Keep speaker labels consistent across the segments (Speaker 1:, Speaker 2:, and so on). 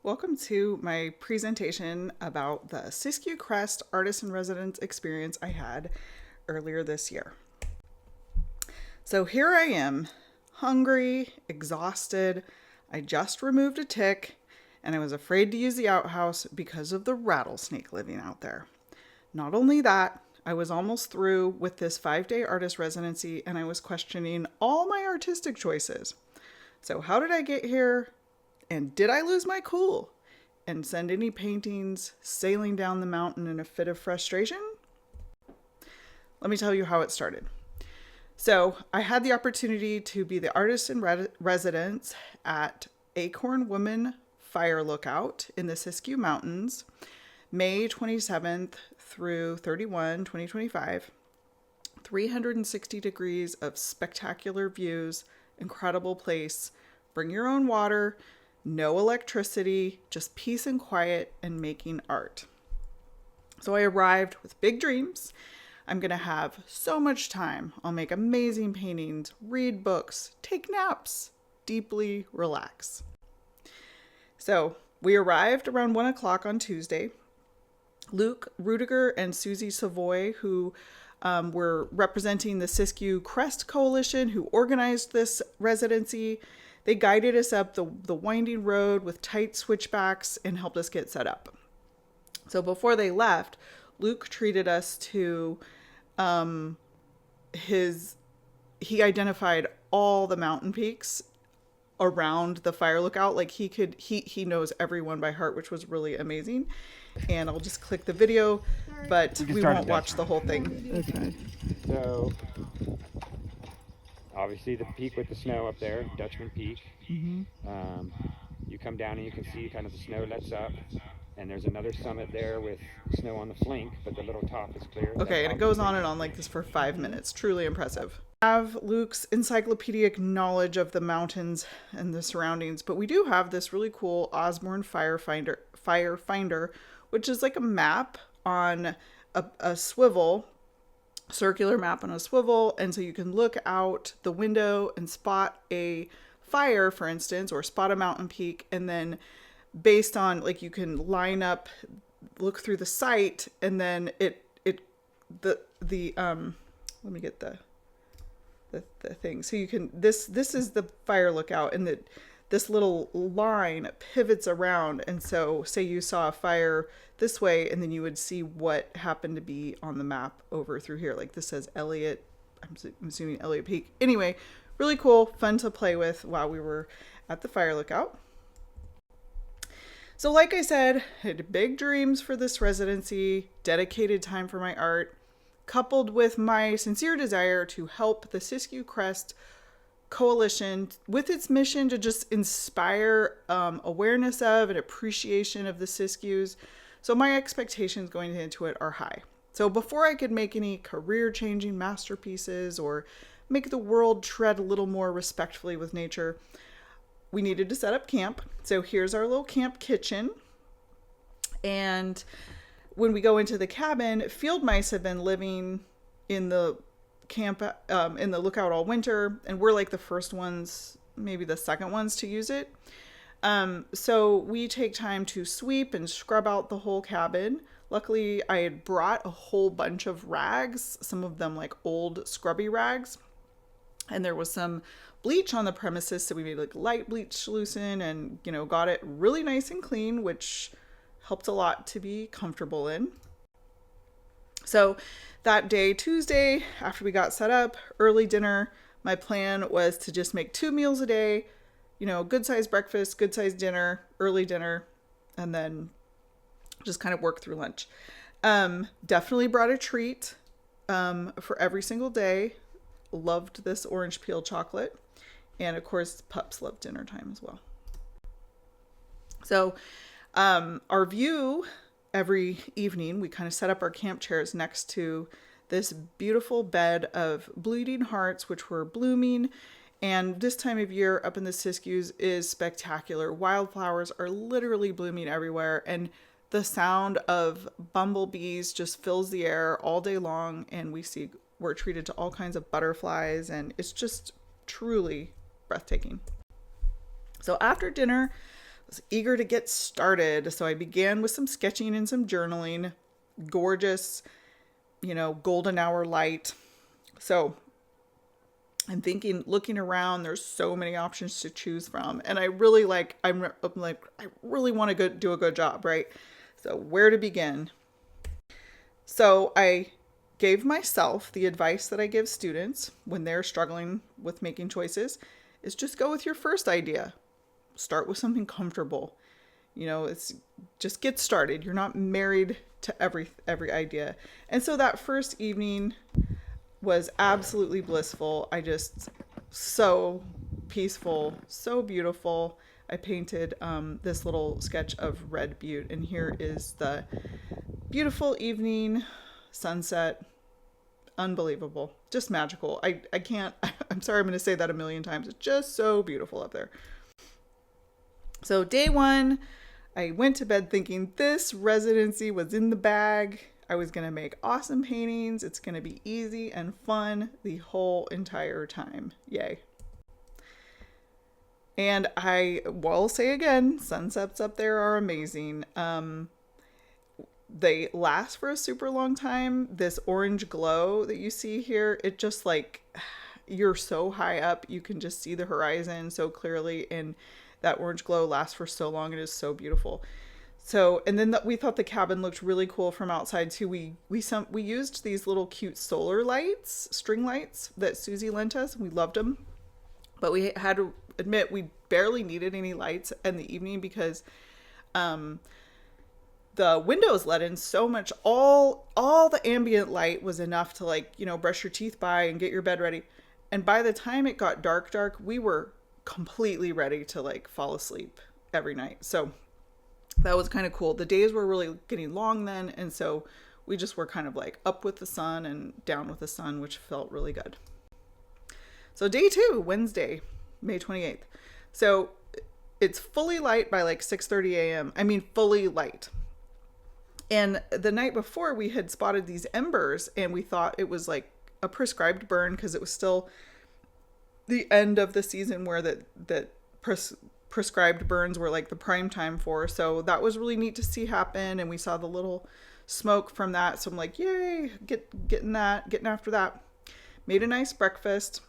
Speaker 1: Welcome to my presentation about the Siskiyou Crest Artist in Residence experience I had earlier this year. So here I am, hungry, exhausted. I just removed a tick and I was afraid to use the outhouse because of the rattlesnake living out there. Not only that, I was almost through with this 5-day artist residency and I was questioning all my artistic choices. So how did I get here? And did I lose my cool and send any paintings sailing down the mountain in a fit of frustration? Let me tell you how it started. So I had the opportunity to be the artist in residence at Acorn Woman Fire Lookout in the Siskiyou Mountains, May 27th through 31, 2025. 360 degrees of spectacular views, incredible place. Bring your own water. No electricity, just peace and quiet and making art. So I arrived with big dreams. I'm going to have so much time. I'll make amazing paintings, read books, take naps, deeply relax. So we arrived around 1 o'clock on Tuesday. Luke Rudiger and Susie Savoy, who were representing the Siskiyou Crest Coalition, who organized this residency, they guided us up the winding road with tight switchbacks and helped us get set up. So before they left, Luke treated us to he identified all the mountain peaks around the fire lookout. Like he knows everyone by heart, which was really amazing. And I'll just click the video, but we won't watch the whole thing.
Speaker 2: Okay.
Speaker 3: So obviously the peak with the snow up there, Dutchman Peak.
Speaker 2: Mm-hmm.
Speaker 3: You come down and you can see kind of the snow lets up, and there's another summit there with snow on the flank, but the little top is clear.
Speaker 1: Okay, and it goes on and on like this for 5 minutes. Truly impressive. I have Luke's encyclopedic knowledge of the mountains and the surroundings, but we do have this really cool Osborne Fire Finder, which is like a map on a swivel, circular map on a swivel, and so you can look out the window and spot a fire, for instance, or spot a mountain peak, and then based on, like, you can line up, look through the site, and then let me get the thing. So you can, this is the fire lookout, and this little line pivots around, and so say you saw a fire this way, and then you would see what happened to be on the map over through here. Like this says Elliott, I'm assuming Elliott Peak. Anyway, really cool, fun to play with while we were at the fire lookout. So like I said, I had big dreams for this residency, dedicated time for my art, coupled with my sincere desire to help the Siskiyou Crest Coalition with its mission to just inspire awareness of and appreciation of the Siskiyous. So my expectations going into it are high. So before I could make any career-changing masterpieces or make the world tread a little more respectfully with nature, we needed to set up camp. So here's our little camp kitchen. And when we go into the cabin, field mice have been living in the camp, in the lookout all winter, and we're like the first ones, maybe the second ones to use it. So we take time to sweep and scrub out the whole cabin. Luckily, I had brought a whole bunch of rags, some of them like old scrubby rags, and there was some bleach on the premises, so we made like light bleach solution and, got it really nice and clean, which helped a lot to be comfortable in. So that day, Tuesday, after we got set up, early dinner, my plan was to just make 2 meals a day, good sized breakfast, good sized dinner, early dinner, and then just kind of work through lunch. Definitely brought a treat for every single day. Loved this orange peel chocolate. And of course, pups love dinner time as well. So our view every evening, we kind of set up our camp chairs next to this beautiful bed of bleeding hearts, which were blooming. And this time of year up in the Siskiyous is spectacular. Wildflowers are literally blooming everywhere. And the sound of bumblebees just fills the air all day long. And we're treated to all kinds of butterflies. And it's just truly breathtaking. So after dinner, was eager to get started. So I began with some sketching and some journaling. Gorgeous, golden hour light. So I'm thinking, looking around, there's so many options to choose from. And I really I really want to go do a good job, right? So where to begin? So I gave myself the advice that I give students when they're struggling with making choices is just go with your first idea. Start with something comfortable. It's just get started. You're not married to every idea. And so that first evening was absolutely blissful. So peaceful, so beautiful. I painted this little sketch of Red Butte, and here is the beautiful evening sunset. Unbelievable, just magical. I can't, I'm sorry, I'm going to say that a million times. It's just so beautiful up there. So day one, I went to bed thinking this residency was in the bag. I was going to make awesome paintings. It's going to be easy and fun the whole entire time. Yay. And I will say again, sunsets up there are amazing. They last for a super long time. This orange glow that you see here, it just you're so high up, you can just see the horizon so clearly, and that orange glow lasts for so long. It is so beautiful. So, and then we thought the cabin looked really cool from outside too. We used these little cute solar lights, string lights that Susie lent us. We loved them, but we had to admit we barely needed any lights in the evening because the windows let in so much. All the ambient light was enough to brush your teeth by and get your bed ready. And by the time it got dark, we were completely ready to fall asleep every night. So that was kind of cool. The days were really getting long then, and so we just were kind of up with the sun and down with the sun, which felt really good. So day 2, Wednesday, May 28th. So it's fully light by 6:30 a.m. I mean, fully light. And the night before we had spotted these embers, and we thought it was a prescribed burn because it was still the end of the season where that prescribed burns were the prime time for. So that was really neat to see happen. And we saw the little smoke from that. So I'm like, yay, getting after that. Made a nice breakfast.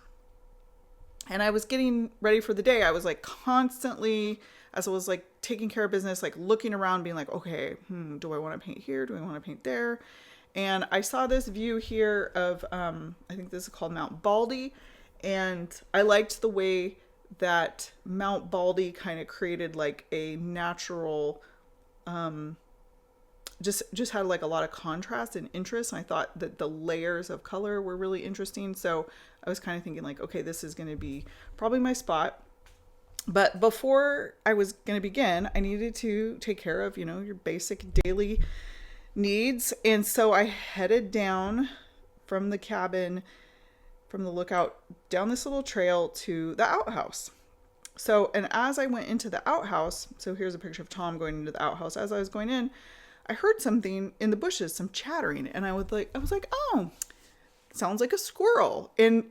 Speaker 1: And I was getting ready for the day. I was constantly, as I was taking care of business, looking around, being okay, do I want to paint here? Do I want to paint there? And I saw this view here of, I think this is called Mount Baldy. And I liked the way that Mount Baldy kind of created a natural, just had a lot of contrast and interest. And I thought that the layers of color were really interesting. So I was kind of thinking okay, this is going to be probably my spot. But before I was going to begin, I needed to take care of, your basic daily needs. And so I headed down from the cabin, from the lookout, down this little trail to the outhouse. So, and as I went into the outhouse, so here's a picture of Tom going into the outhouse. As I was going in, I heard something in the bushes, some chattering. And I was like, oh, sounds like a squirrel. And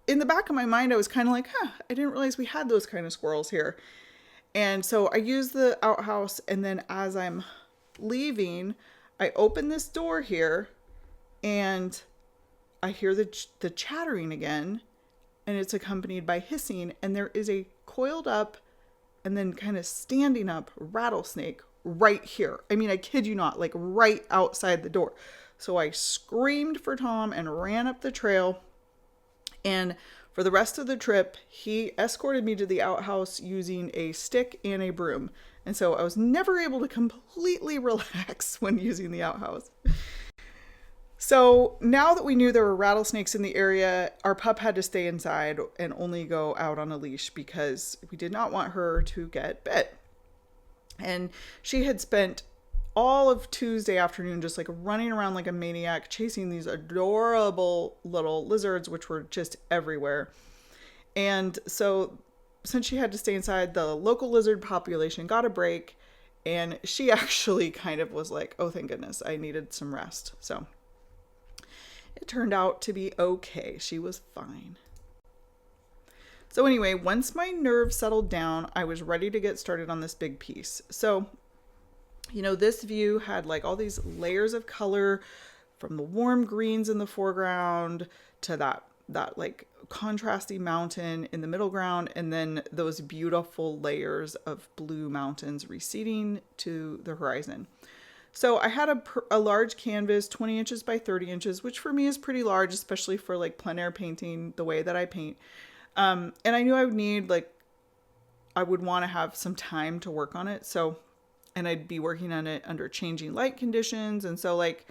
Speaker 1: in the back of my mind, I was kind of I didn't realize we had those kind of squirrels here. And so I used the outhouse. And then as I'm leaving, I open this door here and I hear the chattering again, and it's accompanied by hissing, and there is a coiled up and then kind of standing up rattlesnake right here. I mean, I kid you not, right outside the door. So I screamed for Tom and ran up the trail. And for the rest of the trip, he escorted me to the outhouse using a stick and a broom. And so I was never able to completely relax when using the outhouse. So now that we knew there were rattlesnakes in the area, our pup had to stay inside and only go out on a leash because we did not want her to get bit. And she had spent all of Tuesday afternoon just running around like a maniac, chasing these adorable little lizards, which were just everywhere. And so since she had to stay inside, the local lizard population got a break, and she actually kind of was oh, thank goodness, I needed some rest. So it turned out to be okay. She was fine. So anyway, once my nerves settled down, I was ready to get started on this big piece. So, this view had like all these layers of color, from the warm greens in the foreground to that like contrasty mountain in the middle ground, and then those beautiful layers of blue mountains receding to the horizon. So I had a large canvas, 20 inches by 30 inches, which for me is pretty large, especially for like plein air painting the way that I paint. And I knew I would want to have some time to work on it. And I'd be working on it under changing light conditions. And so like,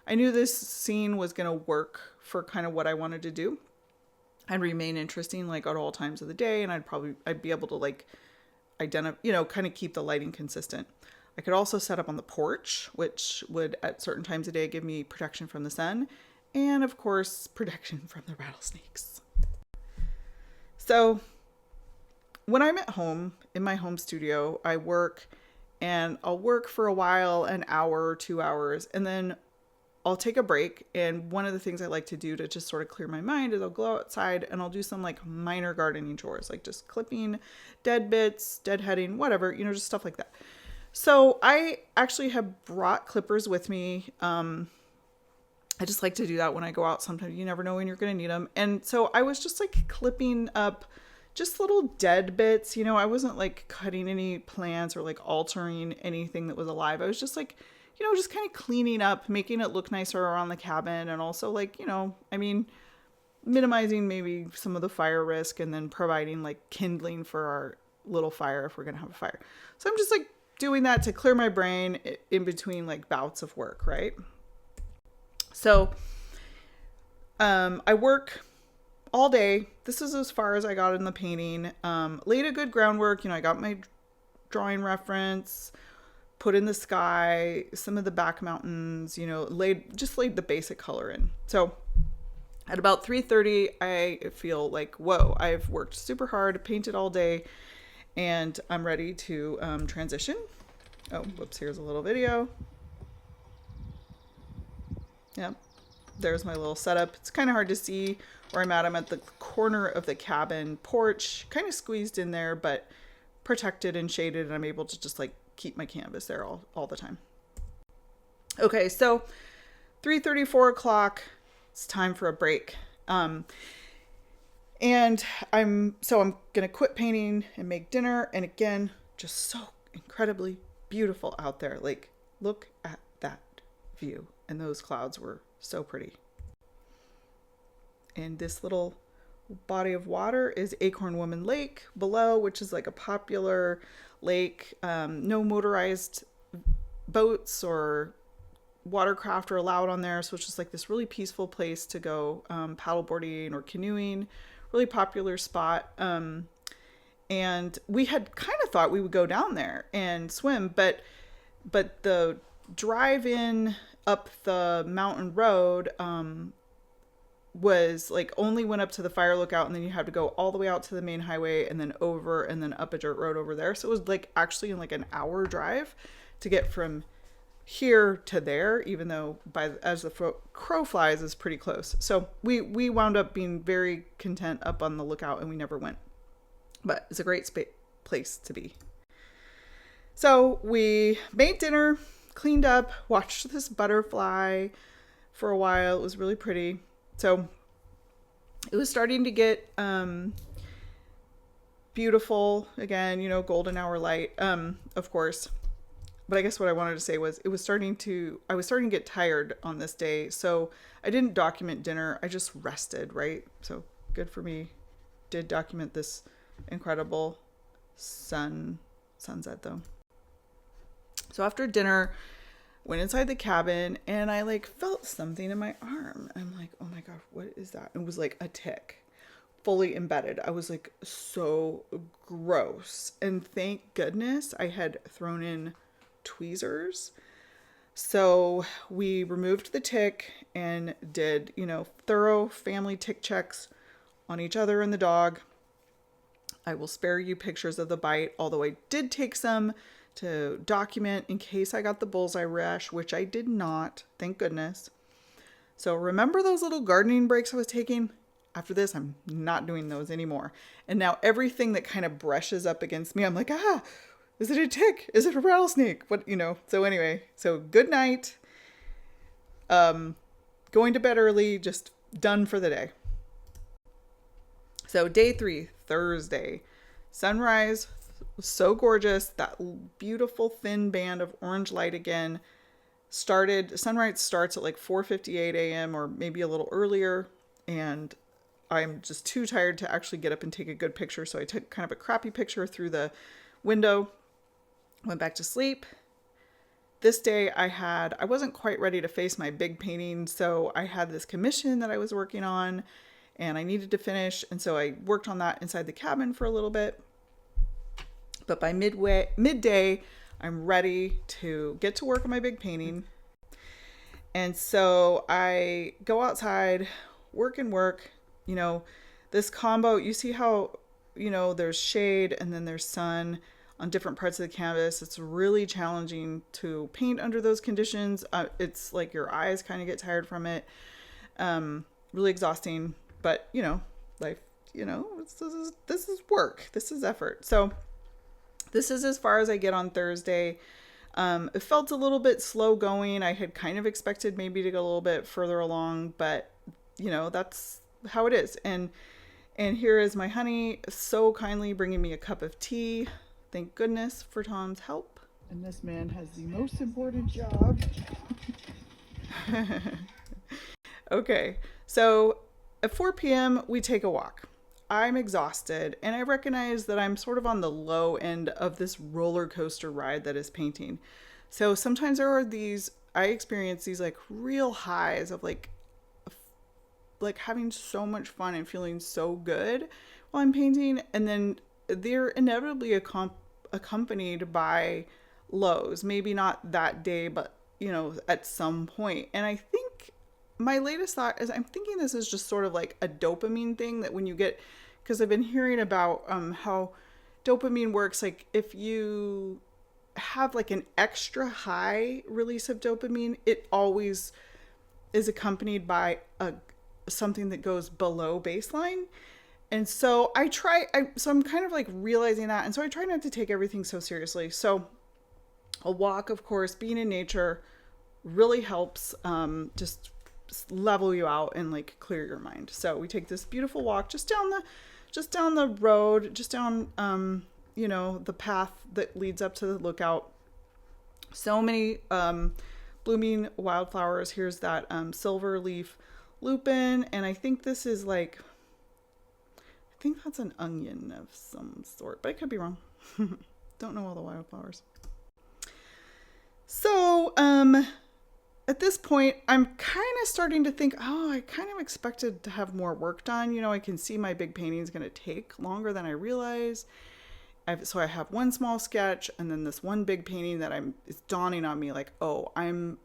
Speaker 1: I knew this scene was going to work for kind of what I wanted to do and remain interesting, like at all times of the day. And I'd be able to like identify, kind of keep the lighting consistent. I could also set up on the porch, which would at certain times of day give me protection from the sun. And of course, protection from the rattlesnakes. So when I'm at home in my home studio, I work, and I'll work for a while, an hour or 2 hours, and then I'll take a break. And one of the things I like to do to just sort of clear my mind is I'll go outside and I'll do some like minor gardening chores, like just clipping dead bits, deadheading, whatever, just stuff like that. So I actually have brought clippers with me. I just like to do that when I go out. Sometimes you never know when you're going to need them. And so I was just like clipping up just little dead bits. I wasn't like cutting any plants or like altering anything that was alive. I was just like, just kind of cleaning up, making it look nicer around the cabin. And also like, minimizing maybe some of the fire risk, and then providing like kindling for our little fire if we're going to have a fire. So I'm just like doing that to clear my brain in between like bouts of work, right? So I work all day. This is as far as I got in the painting. Laid a good groundwork. I got my drawing reference, put in the sky, some of the back mountains, laid the basic color in. So at about 3:30, I feel like, whoa, I've worked super hard, painted all day, and I'm ready to transition. Oh, whoops, here's a little video. Yep, there's my little setup. It's kind of hard to see where I'm at. I'm at the corner of the cabin porch, kind of squeezed in there, but protected and shaded, and I'm able to just like keep my canvas there all the time. Okay, so 3:30, 4 o'clock, it's time for a break. And I'm gonna quit painting and make dinner. And again, just so incredibly beautiful out there. Like, look at that view. And those clouds were so pretty. And this little body of water is Acorn Woman Lake below, which is like a popular lake. No motorized boats or watercraft are allowed on there. So it's just like this really peaceful place to go paddleboarding or canoeing. Really popular spot. And we had kind of thought we would go down there and swim, but the drive in up the mountain road was like only went up to the fire lookout, and then you had to go all the way out to the main highway and then over and then up a dirt road over there. So it was like actually in like an hour drive to get from here to there, even though as the crow flies is pretty close. So we wound up being very content up on the lookout, and we never went, but it's a great place to be. So we made dinner, cleaned up, watched this butterfly for a while. It was really pretty. So it was starting to get beautiful again, golden hour light, of course. But I guess what I wanted to say was I was starting to get tired on this day. So I didn't document dinner. I just rested, right? So good for me. Did document this incredible sunset though. So after dinner, went inside the cabin, and I like felt something in my arm. I'm like, oh my God, what is that? It was like a tick, fully embedded. I was like, so gross. And thank goodness I had thrown in tweezers. So we removed the tick and did, thorough family tick checks on each other and the dog. I will spare you pictures of the bite, although I did take some to document in case I got the bullseye rash, which I did not, thank goodness. So remember those little gardening breaks I was taking? after this, I'm not doing those anymore. And now everything that kind of brushes up against me, I'm like, is it a tick? Is it a rattlesnake? What, so anyway, so good night. Going to bed early, just done for the day. So day 3, Thursday, sunrise was so gorgeous. That beautiful thin band of orange light again sunrise starts at like 4:58 a.m. or maybe a little earlier. And I'm just too tired to actually get up and take a good picture. So I took kind of a crappy picture through the window, went back to sleep. This day I wasn't quite ready to face my big painting. So I had this commission that I was working on and I needed to finish. And so I worked on that inside the cabin for a little bit. But by midday, I'm ready to get to work on my big painting. And so I go outside, work. This combo, you see how, there's shade and then there's sun on different parts of the canvas. It's really challenging to paint under those conditions. It's like your eyes kind of get tired from it. Really exhausting, but life, this is work. This is effort. So this is as far as I get on Thursday. It felt a little bit slow going. I had kind of expected maybe to go a little bit further along, but that's how it is. And here is my honey so kindly bringing me a cup of tea. Thank goodness for Tom's help.
Speaker 2: And this man has the most important job.
Speaker 1: Okay, so at 4 p.m. we take a walk. I'm exhausted and I recognize that I'm sort of on the low end of this roller coaster ride that is painting. So sometimes I experience these like real highs of like having so much fun and feeling so good while I'm painting. And then they're inevitably accompanied by lows, maybe not that day, but at some point. And I think my latest thought is I'm thinking this is just sort of like a dopamine thing that when you get, because I've been hearing about how dopamine works. Like if you have like an extra high release of dopamine, it always is accompanied by something that goes below baseline. And so I'm kind of like realizing that. And so I try not to take everything so seriously. So a walk, of course, being in nature really helps just level you out and like clear your mind. So we take this beautiful walk just down the road, just down, the path that leads up to the lookout. So many blooming wildflowers. Here's that silver leaf lupin. And I think this is like, I think that's an onion of some sort, but I could be wrong. Don't know all the wildflowers. So, at this point, I'm kind of starting to think, I kind of expected to have more work done. I can see my big painting is going to take longer than I realize. So I have one small sketch and then this one big painting that it's dawning on me like, I'm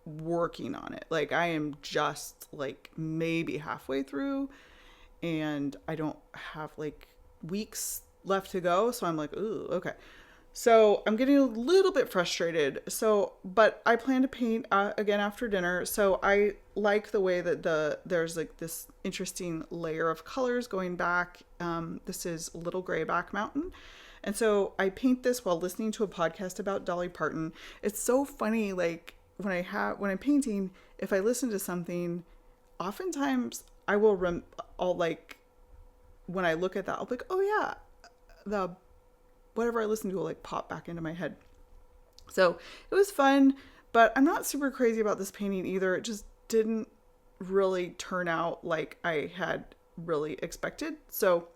Speaker 1: working on it. Like I am just like maybe halfway through and I don't have like weeks left to go. So I'm like, ooh, okay. So I'm getting a little bit frustrated. But I plan to paint again after dinner. So I like the way that there's like this interesting layer of colors going back. This is Little Grayback Mountain. And so I paint this while listening to a podcast about Dolly Parton. It's so funny. Like when I'm painting, if I listen to something, oftentimes I will, I'll like, when I look at that, I'll be like, oh yeah, whatever I listen to will like pop back into my head. So it was fun, but I'm not super crazy about this painting either. It just didn't really turn out like I had really expected. So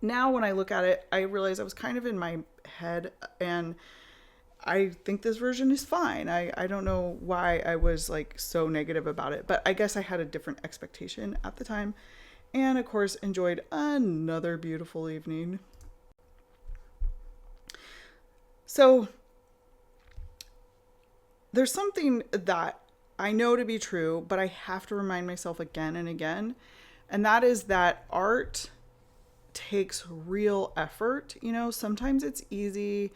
Speaker 1: now when I look at it, I realize I was kind of in my head and I think this version is fine. I don't know why I was like so negative about it, but I guess I had a different expectation at the time. And of course, enjoyed another beautiful evening. So there's something that I know to be true, but I have to remind myself again and again. And that is that art takes real effort. Sometimes it's easy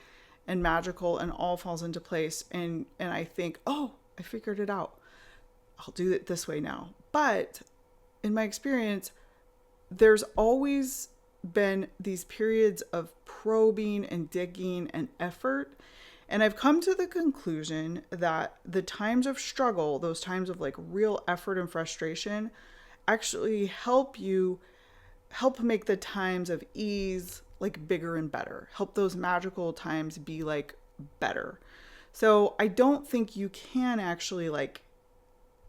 Speaker 1: and magical and all falls into place. And I think, I figured it out. I'll do it this way now. But in my experience, there's always been these periods of probing and digging and effort. And I've come to the conclusion that the times of struggle, those times of like real effort and frustration, actually help make the times of ease like bigger and better, help those magical times be like better. So I don't think you can actually like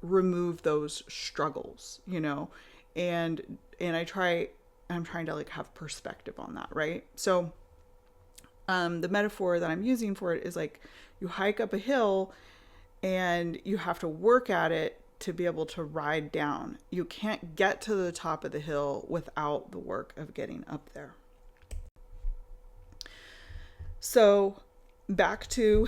Speaker 1: remove those struggles, you know, and I'm trying to like have perspective on that, right? So the metaphor that I'm using for it is like you hike up a hill and you have to work at it to be able to ride down. You can't get to the top of the hill without the work of getting up there. So back to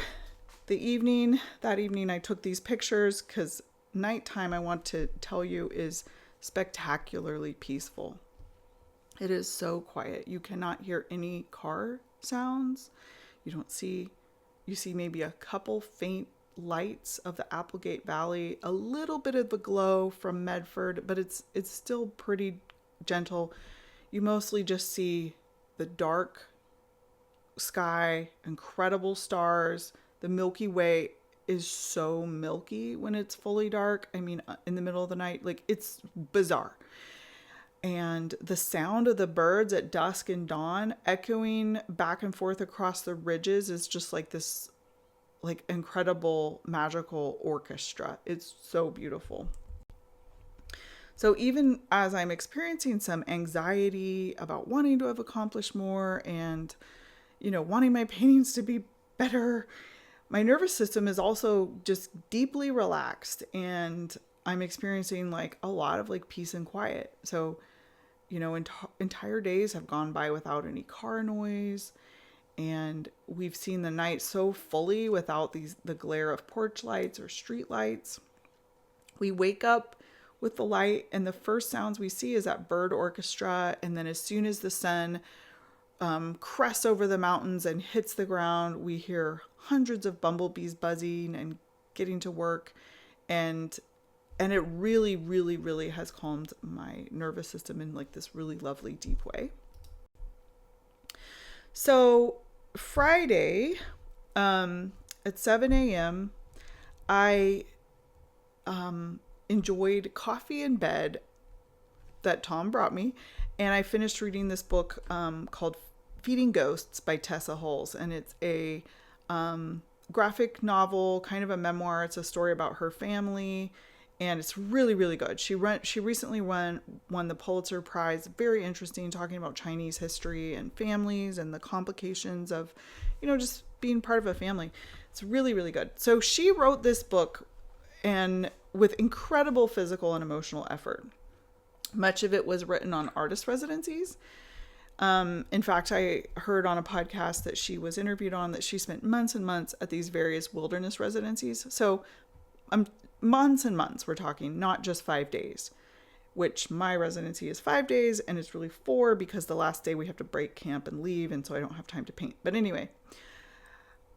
Speaker 1: the evening. That evening I took these pictures because nighttime, I want to tell you, is spectacularly peaceful. It is so quiet. You cannot hear any car sounds. You see maybe a couple faint lights of the Applegate Valley, a little bit of the glow from Medford, but it's still pretty gentle. You mostly just see the dark sky, incredible stars. The Milky Way is so milky when it's fully dark. I mean, in the middle of the night, like it's bizarre. And the sound of the birds at dusk and dawn echoing back and forth across the ridges is just like this like incredible magical orchestra. It's so beautiful. So even as I'm experiencing some anxiety about wanting to have accomplished more and, you know, wanting my paintings to be better, my nervous system is also just deeply relaxed, and I'm experiencing like a lot of like peace and quiet. So, you know, entire days have gone by without any car noise, and we've seen the night so fully without the glare of porch lights or street lights. We wake up with the light, and the first sounds we see is that bird orchestra. And then as soon as the sun crests over the mountains and hits the ground, we hear hundreds of bumblebees buzzing and getting to work. And it really, really, really has calmed my nervous system in like this really lovely, deep way. So Friday, at 7 a.m., I enjoyed coffee in bed that Tom brought me, and I finished reading this book called Feeding Ghosts by Tessa Hulse, and it's a graphic novel, kind of a memoir. It's a story about her family, and it's really, really good. She recently won the Pulitzer Prize. Very interesting, talking about Chinese history and families and the complications of, you know, just being part of a family. It's really, really good. So she wrote this book, and with incredible physical and emotional effort. Much of it was written on artist residencies. In fact, I heard on a podcast that she was interviewed on that she spent months and months at these various wilderness residencies. So months and months, we're talking, not just 5 days, which my residency is 5 days, and it's really 4 because the last day we have to break camp and leave, and so I don't have time to paint. But anyway,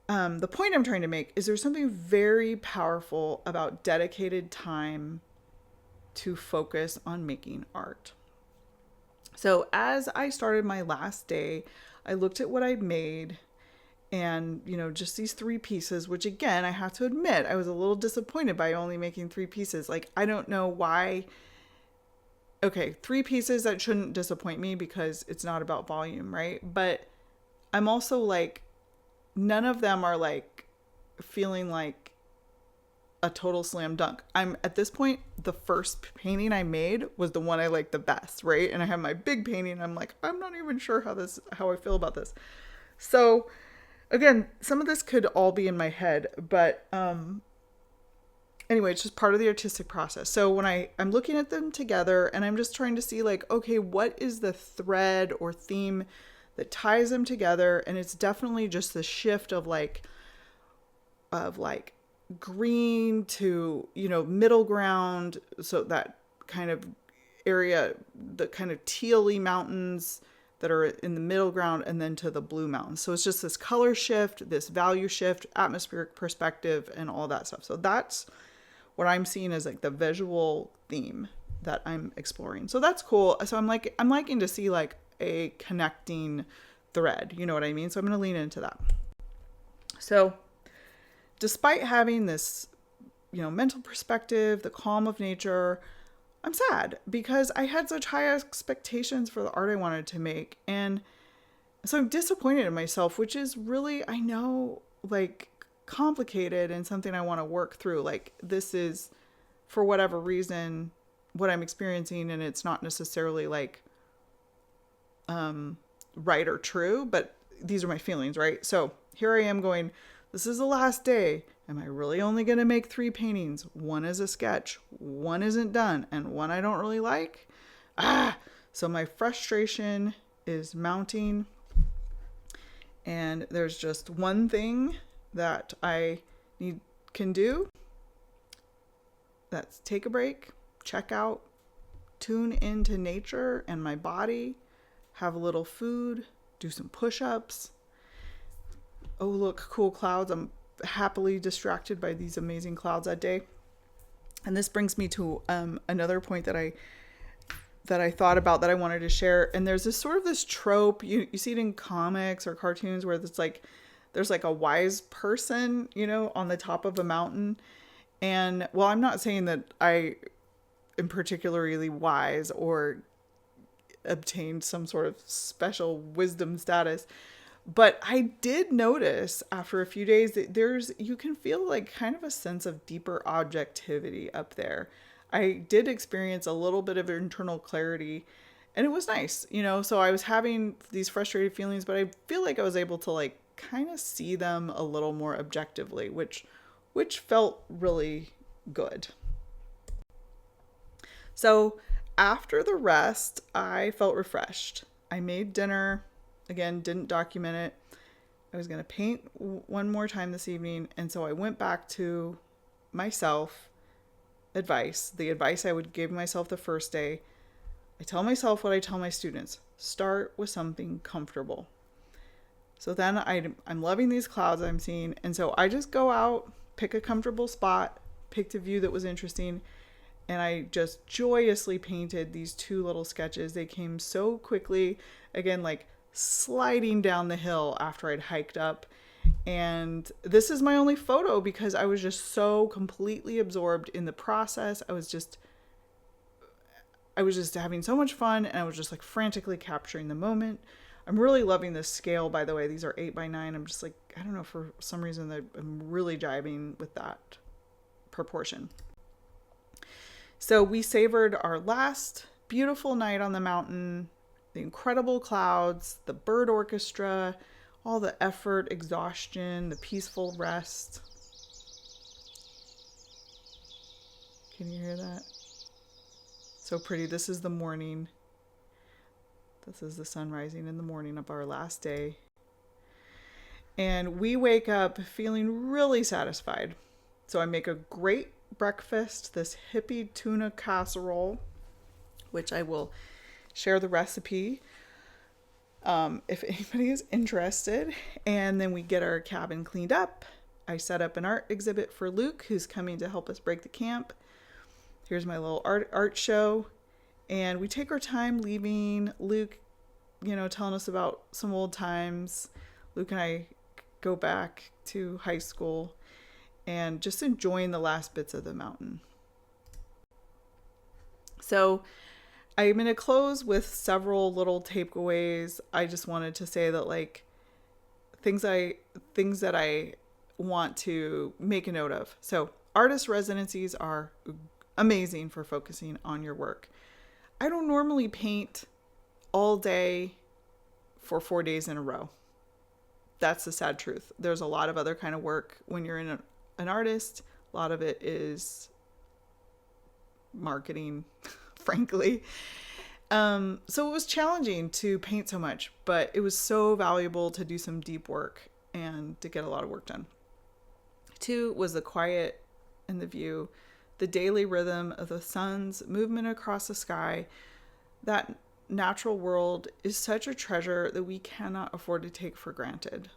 Speaker 1: the point I'm trying to make is there's something very powerful about dedicated time to focus on making art. So as I started my last day, I looked at what I'd made, and, you know, just these 3 pieces, which again, I have to admit, I was a little disappointed by only making 3 pieces. Like, I don't know why. Okay, 3 pieces that shouldn't disappoint me because it's not about volume, right? But I'm also like, none of them are like feeling like a total slam dunk. I'm at this point, the first painting I made was the one I liked the best, right? And I have my big painting. I'm like, I'm not even sure how I feel about this. So again, some of this could all be in my head, but anyway, it's just part of the artistic process. So when I'm looking at them together, and I'm just trying to see like, okay, what is the thread or theme that ties them together? And it's definitely just the shift of like green to, you know, middle ground. So that kind of area, the kind of tealy mountains that are in the middle ground, and then to the blue mountains. So it's just this color shift, this value shift, atmospheric perspective, and all that stuff. So that's what I'm seeing as like the visual theme. that I'm exploring. So that's cool. So I'm liking to see like a connecting thread, you know what I mean? So I'm going to lean into that. So despite having this, mental perspective, the calm of nature, I'm sad because I had such high expectations for the art I wanted to make. And so I'm disappointed in myself, which is really, I know, like complicated and something I want to work through. Like this is, for whatever reason, what I'm experiencing, and it's not necessarily like right or true, but these are my feelings, right? So here I am going, this is the last day. Am I really only going to make 3 paintings? One is a sketch, one isn't done, and one I don't really like. So my frustration is mounting. And there's just one thing that I can do. That's take a break, check out, tune into nature and my body, have a little food, do some push-ups. Oh, look, cool clouds. I'm happily distracted by these amazing clouds that day. And this brings me to another point that I thought about that I wanted to share. And there's this trope, you see it in comics or cartoons where it's like, there's like a wise person, on the top of a mountain. And well, I'm not saying that I am particularly wise or obtained some sort of special wisdom status, but I did notice after a few days that you can feel like kind of a sense of deeper objectivity up there. I did experience a little bit of internal clarity, and it was nice, so I was having these frustrated feelings, but I feel like I was able to like kind of see them a little more objectively, which felt really good. So after the rest, I felt refreshed. I made dinner. Again, didn't document it. I was going to paint one more time this evening. And so I went back to myself the advice I would give myself the first day. I tell myself what I tell my students. Start with something comfortable. So then I'm loving these clouds I'm seeing. And so I just go out, pick a comfortable spot, picked a view that was interesting, and I just joyously painted these 2 little sketches. They came so quickly, again, like sliding down the hill after I'd hiked up. And this is my only photo because I was just so completely absorbed in the process. I was just having so much fun, and I was just like frantically capturing the moment. I'm really loving this scale, by the way. These are 8x9. I'm just like, I don't know, for some reason I'm really jiving with that proportion. So we savored our last beautiful night on the mountain, the incredible clouds, the bird orchestra, all the effort, exhaustion, the peaceful rest. Can you hear that? So pretty. This is the morning. This is the sun rising in the morning of our last day. And we wake up feeling really satisfied. So I make a great breakfast, this hippie tuna casserole, which I will share the recipe if anybody is interested. And then we get our cabin cleaned up. I set up an art exhibit for Luke, who's coming to help us break the camp. Here's my little art show. And we take our time leaving. Luke, telling us about some old times. Luke and I go back to high school and just enjoying the last bits of the mountain. So I'm going to close with several little takeaways. I just wanted to say that like things that I want to make a note of. So artist residencies are amazing for focusing on your work. I don't normally paint all day for 4 days in a row. That's the sad truth. There's a lot of other kind of work when you're an artist. A lot of it is marketing, frankly. So it was challenging to paint so much, but it was so valuable to do some deep work and to get a lot of work done. 2 was the quiet and the view, the daily rhythm of the sun's movement across the sky. That natural world is such a treasure that we cannot afford to take for granted.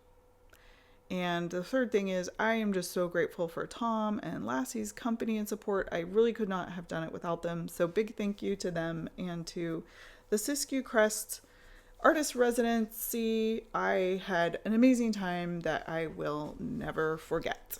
Speaker 1: And the third thing is, I am just so grateful for Tom and Lassie's company and support. I really could not have done it without them. So big thank you to them and to the Siskiyou Crest Artist Residency. I had an amazing time that I will never forget.